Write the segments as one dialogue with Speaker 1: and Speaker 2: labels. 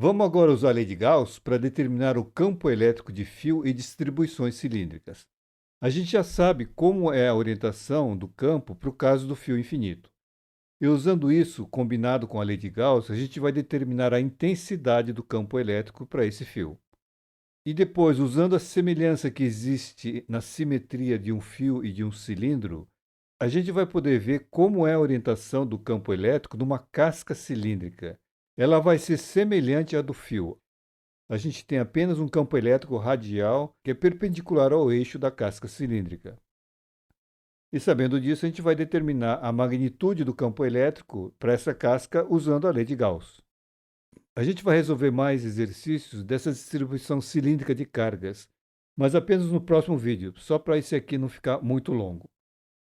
Speaker 1: Vamos agora usar a lei de Gauss para determinar o campo elétrico de fio e distribuições cilíndricas. A gente já sabe como é a orientação do campo para o caso do fio infinito. E usando isso, combinado com a lei de Gauss, a gente vai determinar a intensidade do campo elétrico para esse fio. E depois, usando a semelhança que existe na simetria de um fio e de um cilindro, a gente vai poder ver como é a orientação do campo elétrico numa casca cilíndrica. Ela vai ser semelhante à do fio. A gente tem apenas um campo elétrico radial que é perpendicular ao eixo da casca cilíndrica. E sabendo disso, a gente vai determinar a magnitude do campo elétrico para essa casca usando a lei de Gauss. A gente vai resolver mais exercícios dessa distribuição cilíndrica de cargas, mas apenas no próximo vídeo, só para esse aqui não ficar muito longo.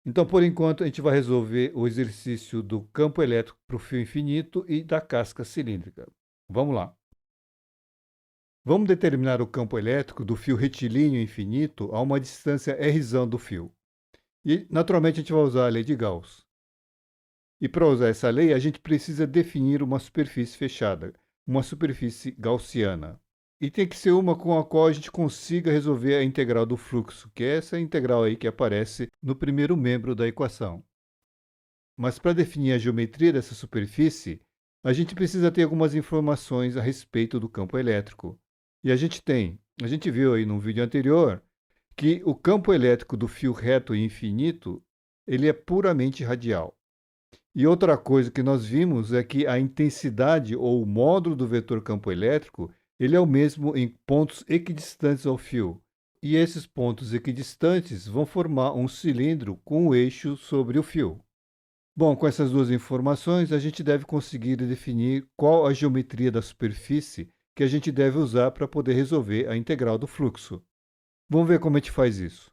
Speaker 1: Então, por enquanto, a gente vai resolver o exercício do campo elétrico para o fio infinito e da casca cilíndrica. Vamos lá. Vamos determinar o campo elétrico do fio retilíneo infinito a uma distância r do fio. E, naturalmente, a gente vai usar a lei de Gauss. E para usar essa lei, a gente precisa definir uma superfície fechada, uma superfície gaussiana. E tem que ser uma com a qual a gente consiga resolver a integral do fluxo, que é essa integral aí que aparece no primeiro membro da equação. Mas para definir a geometria dessa superfície, a gente precisa ter algumas informações a respeito do campo elétrico. E a gente viu aí no vídeo anterior, que o campo elétrico do fio reto e infinito, ele é puramente radial. E outra coisa que nós vimos é que a intensidade ou o módulo do vetor campo elétrico, ele é o mesmo em pontos equidistantes ao fio. E esses pontos equidistantes vão formar um cilindro com o eixo sobre o fio. Bom, com essas duas informações, a gente deve conseguir definir qual a geometria da superfície que a gente deve usar para poder resolver a integral do fluxo. Vamos ver como a gente faz isso.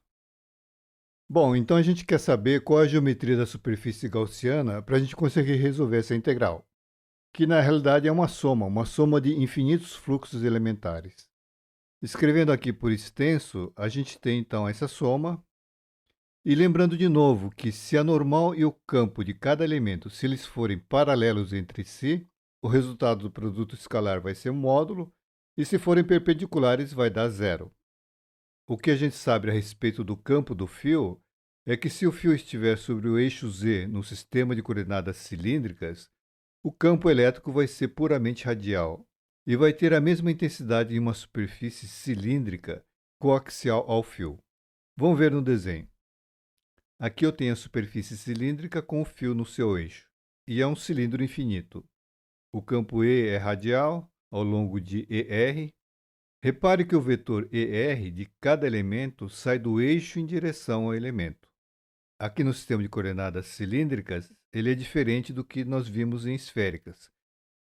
Speaker 1: Bom, então a gente quer saber qual a geometria da superfície gaussiana para a gente conseguir resolver essa integral, que na realidade é uma soma de infinitos fluxos elementares. Escrevendo aqui por extenso, a gente tem então essa soma, e lembrando de novo que se a normal e o campo de cada elemento, se eles forem paralelos entre si, o resultado do produto escalar vai ser um módulo, e se forem perpendiculares vai dar zero. O que a gente sabe a respeito do campo do fio é que se o fio estiver sobre o eixo Z no sistema de coordenadas cilíndricas, o campo elétrico vai ser puramente radial e vai ter a mesma intensidade em uma superfície cilíndrica coaxial ao fio. Vamos ver no desenho. Aqui eu tenho a superfície cilíndrica com o fio no seu eixo, e é um cilindro infinito. O campo E é radial ao longo de ER. Repare que o vetor ER de cada elemento sai do eixo em direção ao elemento. Aqui no sistema de coordenadas cilíndricas, ele é diferente do que nós vimos em esféricas.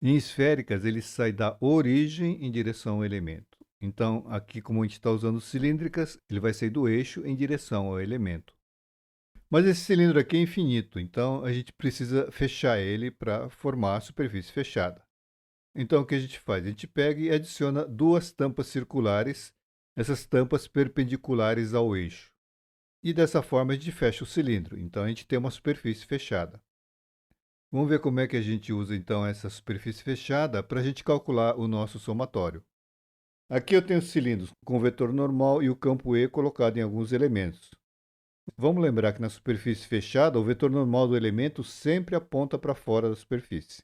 Speaker 1: Em esféricas, ele sai da origem em direção ao elemento. Então, aqui, como a gente está usando cilíndricas, ele vai sair do eixo em direção ao elemento. Mas esse cilindro aqui é infinito, então a gente precisa fechar ele para formar a superfície fechada. Então, o que a gente faz? A gente pega e adiciona duas tampas circulares, essas tampas perpendiculares ao eixo. E dessa forma a gente fecha o cilindro. Então, a gente tem uma superfície fechada. Vamos ver como é que a gente usa, então, essa superfície fechada para a gente calcular o nosso somatório. Aqui eu tenho os cilindros com o vetor normal e o campo E colocado em alguns elementos. Vamos lembrar que na superfície fechada, o vetor normal do elemento sempre aponta para fora da superfície.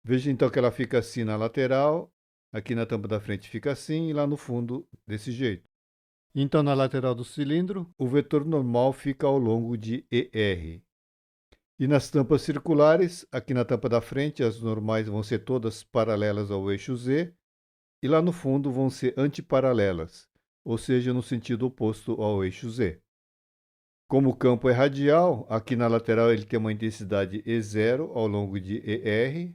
Speaker 1: Veja então que ela fica assim na lateral, aqui na tampa da frente fica assim e lá no fundo desse jeito. Então na lateral do cilindro, o vetor normal fica ao longo de ER. E nas tampas circulares, aqui na tampa da frente, as normais vão ser todas paralelas ao eixo Z, e lá no fundo vão ser antiparalelas, ou seja, no sentido oposto ao eixo Z. Como o campo é radial, aqui na lateral ele tem uma intensidade E0 ao longo de ER,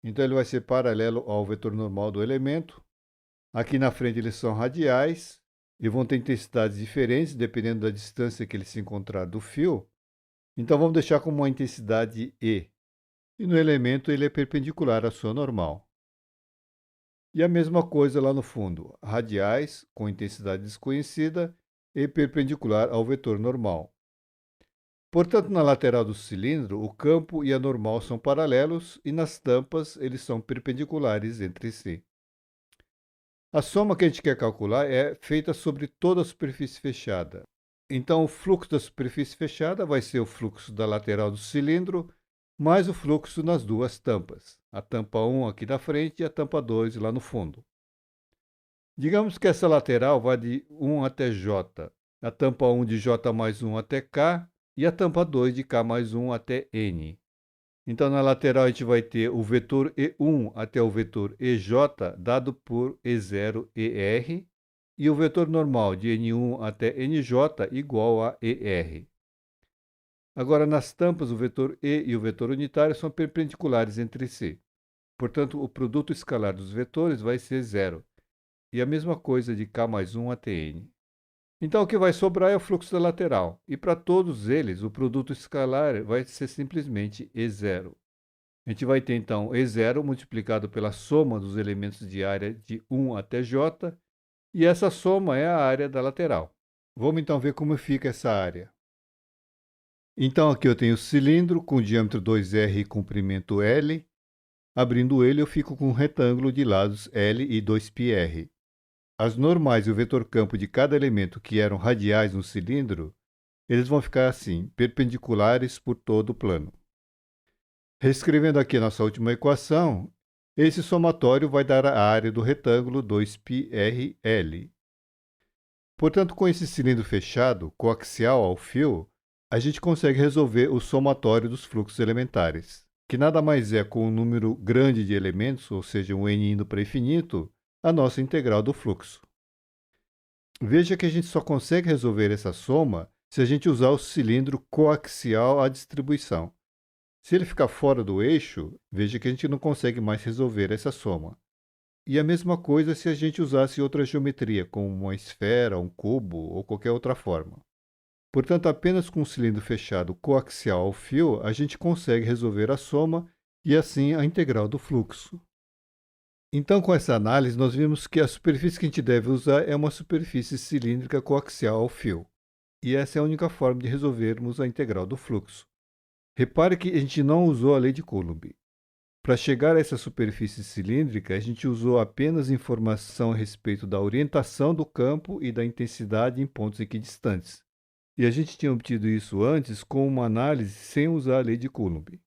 Speaker 1: então ele vai ser paralelo ao vetor normal do elemento. Aqui na frente eles são radiais e vão ter intensidades diferentes dependendo da distância que ele se encontrar do fio. Então vamos deixar como uma intensidade E. E no elemento ele é perpendicular à sua normal. E a mesma coisa lá no fundo, radiais com intensidade desconhecida e perpendicular ao vetor normal. Portanto, na lateral do cilindro, o campo e a normal são paralelos e nas tampas eles são perpendiculares entre si. A soma que a gente quer calcular é feita sobre toda a superfície fechada. Então, o fluxo da superfície fechada vai ser o fluxo da lateral do cilindro mais o fluxo nas duas tampas. A tampa 1 aqui da frente e a tampa 2 lá no fundo. Digamos que essa lateral vai de 1 até J, a tampa 1 de J mais 1 até K e a tampa 2 de K mais 1 até N. Então, na lateral, a gente vai ter o vetor E1 até o vetor EJ, dado por E0, ER, e o vetor normal de N1 até NJ igual a ER. Agora, nas tampas, o vetor E e o vetor unitário são perpendiculares entre si. Portanto, o produto escalar dos vetores vai ser zero. E a mesma coisa de K mais 1 até N. Então, o que vai sobrar é o fluxo da lateral. E para todos eles, o produto escalar vai ser simplesmente E0. A gente vai ter, então, E0 multiplicado pela soma dos elementos de área de 1 até J, e essa soma é a área da lateral. Vamos, então, ver como fica essa área. Então, aqui eu tenho o cilindro com diâmetro 2R e comprimento L. Abrindo ele, eu fico com um retângulo de lados L e 2πr. As normais e o vetor campo de cada elemento que eram radiais no cilindro, eles vão ficar assim, perpendiculares por todo o plano. Reescrevendo aqui a nossa última equação, esse somatório vai dar a área do retângulo 2πrl. Portanto, com esse cilindro fechado, coaxial ao fio, a gente consegue resolver o somatório dos fluxos elementares, que nada mais é com um número grande de elementos, ou seja, um n indo para infinito, a nossa integral do fluxo. Veja que a gente só consegue resolver essa soma se a gente usar o cilindro coaxial à distribuição. Se ele ficar fora do eixo, veja que a gente não consegue mais resolver essa soma. E a mesma coisa se a gente usasse outra geometria, como uma esfera, um cubo ou qualquer outra forma. Portanto, apenas com um cilindro fechado coaxial ao fio, a gente consegue resolver a soma e assim a integral do fluxo. Então, com essa análise, nós vimos que a superfície que a gente deve usar é uma superfície cilíndrica coaxial ao fio. E essa é a única forma de resolvermos a integral do fluxo. Repare que a gente não usou a lei de Coulomb. Para chegar a essa superfície cilíndrica, a gente usou apenas informação a respeito da orientação do campo e da intensidade em pontos equidistantes. E a gente tinha obtido isso antes com uma análise sem usar a lei de Coulomb.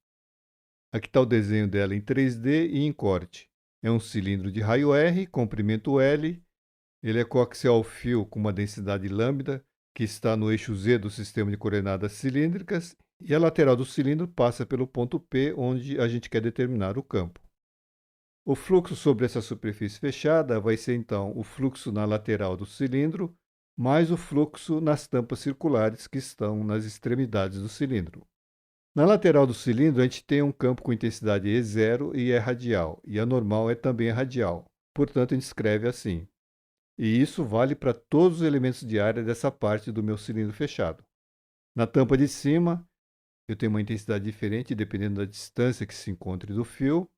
Speaker 1: Aqui está o desenho dela em 3D e em corte. É um cilindro de raio R, comprimento L. Ele é coaxial ao fio com uma densidade lambda, que está no eixo Z do sistema de coordenadas cilíndricas, e a lateral do cilindro passa pelo ponto P, onde a gente quer determinar o campo. O fluxo sobre essa superfície fechada vai ser, então, o fluxo na lateral do cilindro, mais o fluxo nas tampas circulares que estão nas extremidades do cilindro. Na lateral do cilindro, a gente tem um campo com intensidade E0 e é radial, e a normal é também radial. Portanto, a gente escreve assim. E isso vale para todos os elementos de área dessa parte do meu cilindro fechado. Na tampa de cima, eu tenho uma intensidade diferente dependendo da distância que se encontre do fio,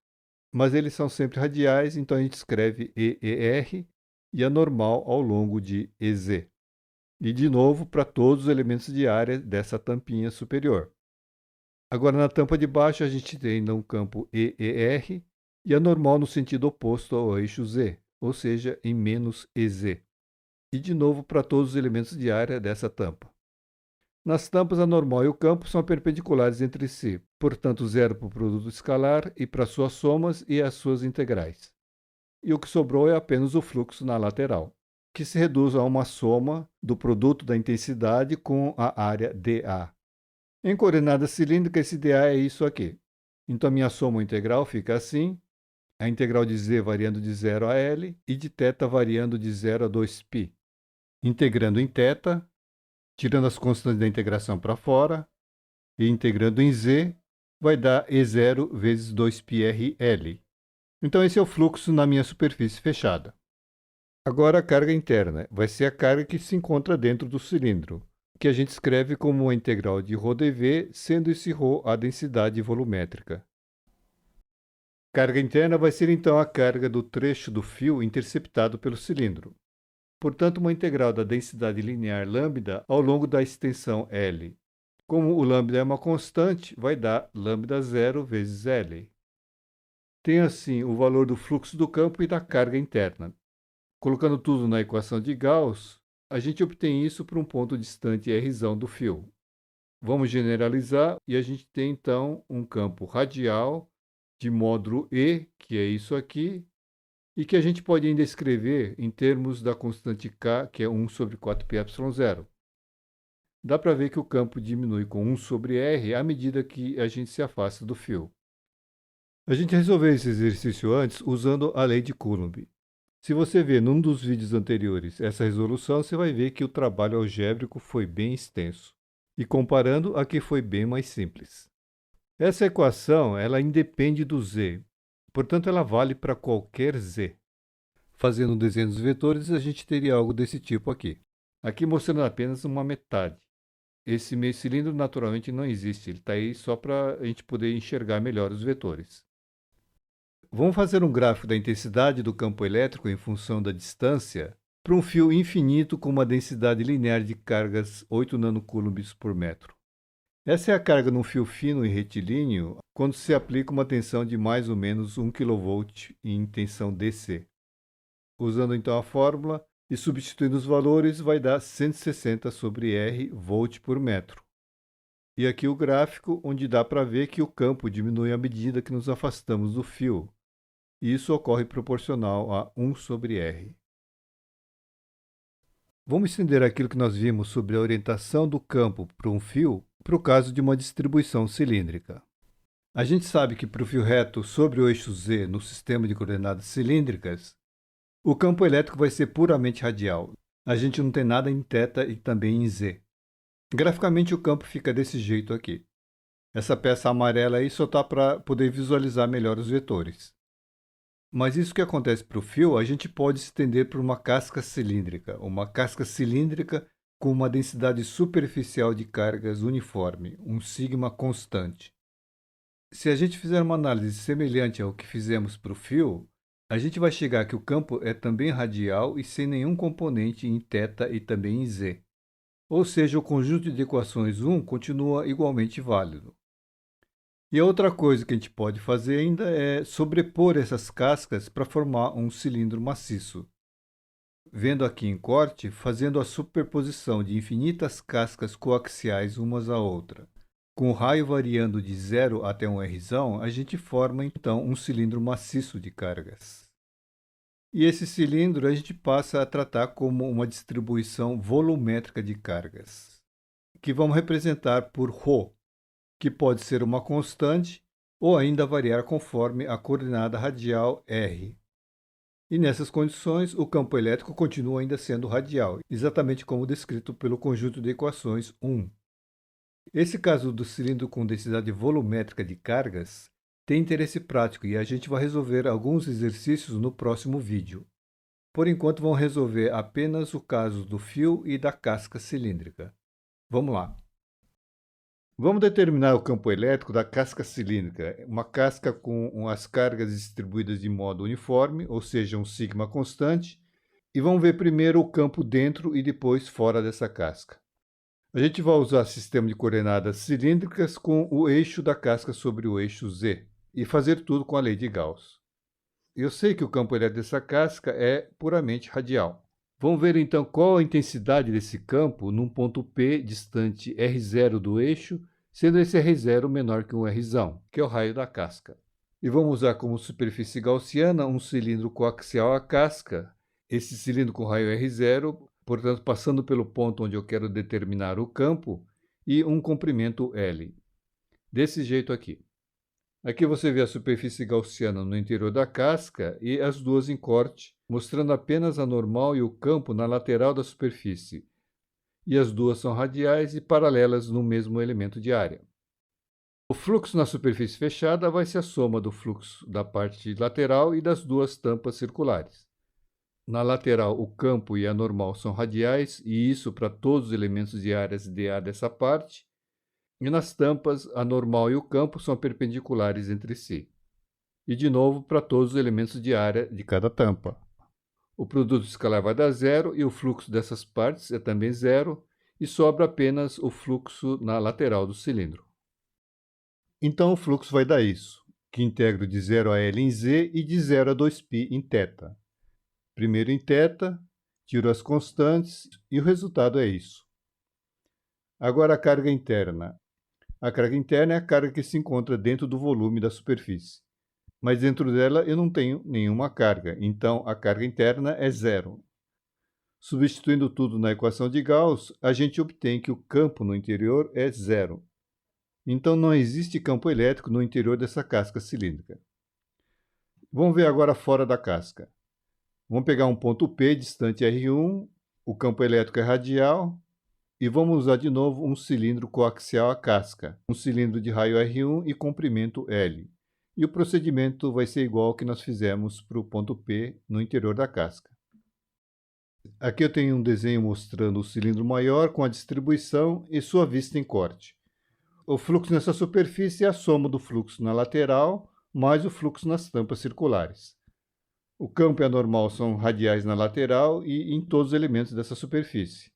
Speaker 1: mas eles são sempre radiais, então a gente escreve EER e a normal ao longo de EZ. E de novo para todos os elementos de área dessa tampinha superior. Agora, na tampa de baixo, a gente tem ainda um campo EER e a normal no sentido oposto ao eixo Z, ou seja, em menos EZ. E de novo para todos os elementos de área dessa tampa. Nas tampas, a normal e o campo são perpendiculares entre si, portanto, zero para o produto escalar e para suas somas e as suas integrais. E o que sobrou é apenas o fluxo na lateral, que se reduz a uma soma do produto da intensidade com a área dA. Em coordenada cilíndrica, esse dA é isso aqui. Então, a minha soma integral fica assim, a integral de z variando de 0 a L e de θ variando de 0 a 2π. Integrando em θ, tirando as constantes da integração para fora, e integrando em z, vai dar E0 vezes 2πrl. Então, esse é o fluxo na minha superfície fechada. Agora, a carga interna vai ser a carga que se encontra dentro do cilindro, que a gente escreve como a integral de ρdV, sendo esse ρ a densidade volumétrica. Carga interna vai ser então a carga do trecho do fio interceptado pelo cilindro. Portanto, uma integral da densidade linear lambda ao longo da extensão L. Como o lambda é uma constante, vai dar lambda zero vezes L. Tem assim o valor do fluxo do campo e da carga interna. Colocando tudo na equação de Gauss, a gente obtém isso para um ponto distante r do fio. Vamos generalizar e a gente tem então um campo radial de módulo E, que é isso aqui, e que a gente pode ainda escrever em termos da constante K, que é 1 sobre 4πε0. Dá para ver que o campo diminui com 1 sobre r à medida que a gente se afasta do fio. A gente resolveu esse exercício antes usando a lei de Coulomb. Se você ver num dos vídeos anteriores essa resolução, você vai ver que o trabalho algébrico foi bem extenso. E comparando, aqui foi bem mais simples. Essa equação, ela independe do z, portanto ela vale para qualquer z. Fazendo um desenho dos vetores, a gente teria algo desse tipo aqui. Aqui mostrando apenas uma metade. Esse meio cilindro naturalmente não existe, ele está aí só para a gente poder enxergar melhor os vetores. Vamos fazer um gráfico da intensidade do campo elétrico em função da distância para um fio infinito com uma densidade linear de cargas 8 nanocoulombs por metro. Essa é a carga num fio fino e retilíneo quando se aplica uma tensão de mais ou menos 1 kV em tensão DC. Usando então a fórmula e substituindo os valores, vai dar 160 sobre R volt por metro. E aqui o gráfico onde dá para ver que o campo diminui à medida que nos afastamos do fio. E isso ocorre proporcional a 1 sobre R. Vamos estender aquilo que nós vimos sobre a orientação do campo para um fio para o caso de uma distribuição cilíndrica. A gente sabe que para o fio reto sobre o eixo Z no sistema de coordenadas cilíndricas, o campo elétrico vai ser puramente radial. A gente não tem nada em θ e também em Z. Graficamente o campo fica desse jeito aqui. Essa peça amarela aí só está para poder visualizar melhor os vetores. Mas isso que acontece para o fio, a gente pode estender para uma casca cilíndrica com uma densidade superficial de cargas uniforme, um sigma constante. Se a gente fizer uma análise semelhante ao que fizemos para o fio, a gente vai chegar que o campo é também radial e sem nenhum componente em θ e também em Z. Ou seja, o conjunto de equações 1 continua igualmente válido. E a outra coisa que a gente pode fazer ainda é sobrepor essas cascas para formar um cilindro maciço. Vendo aqui em corte, fazendo a superposição de infinitas cascas coaxiais umas à outra. Com o raio variando de 0 até um R, a gente forma então um cilindro maciço de cargas. E esse cilindro a gente passa a tratar como uma distribuição volumétrica de cargas, que vamos representar por ρ, que pode ser uma constante ou ainda variar conforme a coordenada radial r. E nessas condições, o campo elétrico continua ainda sendo radial, exatamente como descrito pelo conjunto de equações 1. Esse caso do cilindro com densidade volumétrica de cargas tem interesse prático e a gente vai resolver alguns exercícios no próximo vídeo. Por enquanto, vamos resolver apenas o caso do fio e da casca cilíndrica. Vamos lá. Vamos determinar o campo elétrico da casca cilíndrica, uma casca com as cargas distribuídas de modo uniforme, ou seja, um sigma constante, e vamos ver primeiro o campo dentro e depois fora dessa casca. A gente vai usar sistema de coordenadas cilíndricas com o eixo da casca sobre o eixo Z, e fazer tudo com a lei de Gauss. Eu sei que o campo elétrico dessa casca é puramente radial. Vamos ver então qual a intensidade desse campo num ponto P distante R0 do eixo, sendo esse R0 menor que um R, que é o raio da casca. E vamos usar como superfície gaussiana um cilindro coaxial à casca, esse cilindro com raio R0, portanto passando pelo ponto onde eu quero determinar o campo, e um comprimento L. Desse jeito aqui. Aqui você vê a superfície gaussiana no interior da casca e as duas em corte, mostrando apenas a normal e o campo na lateral da superfície. E as duas são radiais e paralelas no mesmo elemento de área. O fluxo na superfície fechada vai ser a soma do fluxo da parte lateral e das duas tampas circulares. Na lateral, o campo e a normal são radiais, e isso para todos os elementos de áreas dA dessa parte. E nas tampas, a normal e o campo são perpendiculares entre si. E de novo, para todos os elementos de área de cada tampa. O produto escalar vai dar zero e o fluxo dessas partes é também zero, e sobra apenas o fluxo na lateral do cilindro. Então o fluxo vai dar isso, que integro de 0 a L em Z e de 0 a 2π em θ. Primeiro em θ, tiro as constantes e o resultado é isso. Agora a carga interna. A carga interna é a carga que se encontra dentro do volume da superfície. Mas dentro dela eu não tenho nenhuma carga, então a carga interna é zero. Substituindo tudo na equação de Gauss, a gente obtém que o campo no interior é zero. Então não existe campo elétrico no interior dessa casca cilíndrica. Vamos ver agora fora da casca. Vamos pegar um ponto P distante R1, o campo elétrico é radial, e vamos usar de novo um cilindro coaxial à casca, um cilindro de raio R1 e comprimento L. E o procedimento vai ser igual ao que nós fizemos para o ponto P no interior da casca. Aqui eu tenho um desenho mostrando o cilindro maior com a distribuição e sua vista em corte. O fluxo nessa superfície é a soma do fluxo na lateral mais o fluxo nas tampas circulares. O campo e a normal são radiais na lateral e em todos os elementos dessa superfície.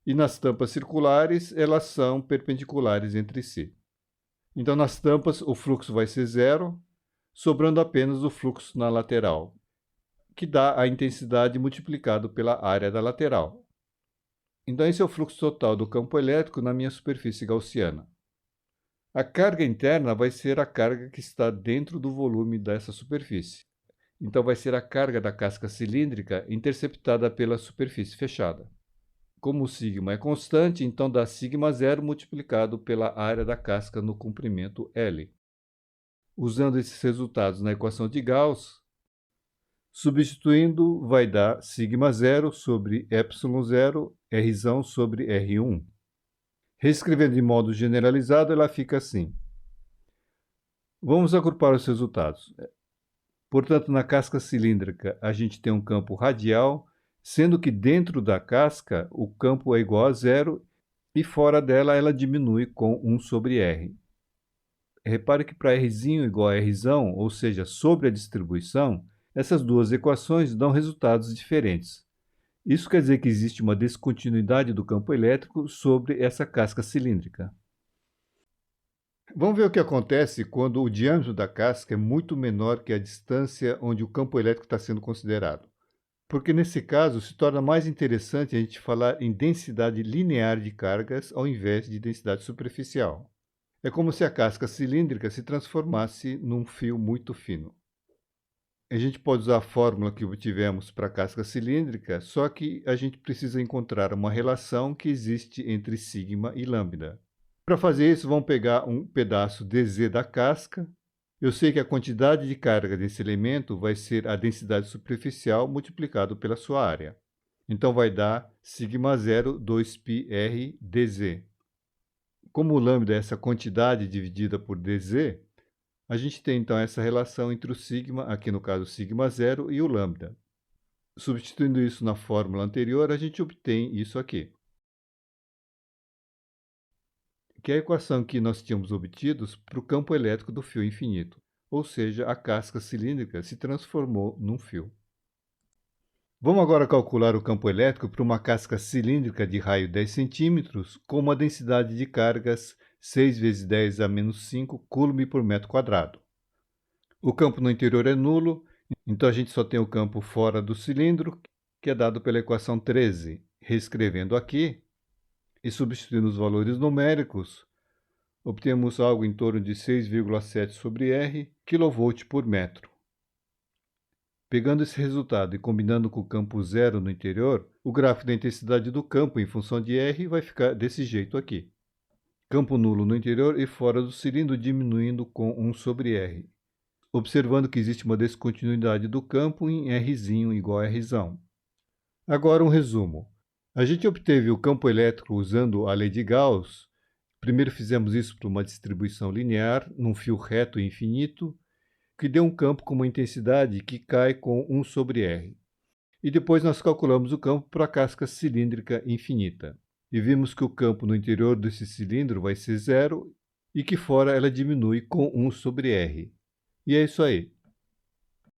Speaker 1: E nas tampas circulares, elas são perpendiculares entre si. Então, nas tampas, o fluxo vai ser zero, sobrando apenas o fluxo na lateral, que dá a intensidade multiplicado pela área da lateral. Então, esse é o fluxo total do campo elétrico na minha superfície gaussiana. A carga interna vai ser a carga que está dentro do volume dessa superfície. Então, vai ser a carga da casca cilíndrica interceptada pela superfície fechada. Como o sigma é constante, então dá sigma zero multiplicado pela área da casca no comprimento L. Usando esses resultados na equação de Gauss, substituindo, vai dar sigma zero sobre epsilon zero, R sobre R1. Reescrevendo de modo generalizado, ela fica assim. Vamos agrupar os resultados. Portanto, na casca cilíndrica, a gente tem um campo radial, sendo que dentro da casca o campo é igual a zero e fora dela ela diminui com 1 sobre R. Repare que para R igual a R, ou seja, sobre a distribuição, essas duas equações dão resultados diferentes. Isso quer dizer que existe uma descontinuidade do campo elétrico sobre essa casca cilíndrica. Vamos ver o que acontece quando o diâmetro da casca é muito menor que a distância onde o campo elétrico está sendo considerado. Porque nesse caso se torna mais interessante a gente falar em densidade linear de cargas ao invés de densidade superficial. É como se a casca cilíndrica se transformasse num fio muito fino. A gente pode usar a fórmula que obtivemos para a casca cilíndrica, só que a gente precisa encontrar uma relação que existe entre sigma e lambda. Para fazer isso, vamos pegar um pedaço dz da casca. Eu sei que a quantidade de carga desse elemento vai ser a densidade superficial multiplicado pela sua área. Então vai dar sigma zero 2πr dz. Como o lambda é essa quantidade dividida por dz, a gente tem então essa relação entre o sigma, aqui no caso sigma zero, e o lambda. Substituindo isso na fórmula anterior, a gente obtém isso aqui. Que é a equação que nós tínhamos obtido para o campo elétrico do fio infinito, ou seja, a casca cilíndrica se transformou num fio. Vamos agora calcular o campo elétrico para uma casca cilíndrica de raio 10 centímetros com uma densidade de cargas 6 vezes 10 a menos 5 coulomb por metro quadrado. O campo no interior é nulo, então a gente só tem o campo fora do cilindro, que é dado pela equação 13. Reescrevendo aqui e substituindo os valores numéricos, obtemos algo em torno de 6,7 sobre R kV por metro. Pegando esse resultado e combinando com o campo zero no interior, o gráfico da intensidade do campo em função de R vai ficar desse jeito aqui. Campo nulo no interior e fora do cilindro diminuindo com 1 sobre R. Observando que existe uma descontinuidade do campo em R igual a R. Agora um resumo. A gente obteve o campo elétrico usando a lei de Gauss. Primeiro fizemos isso para uma distribuição linear, num fio reto e infinito, que deu um campo com uma intensidade que cai com 1 sobre R. E depois nós calculamos o campo para a casca cilíndrica infinita. E vimos que o campo no interior desse cilindro vai ser zero e que fora ela diminui com 1 sobre R. E é isso aí.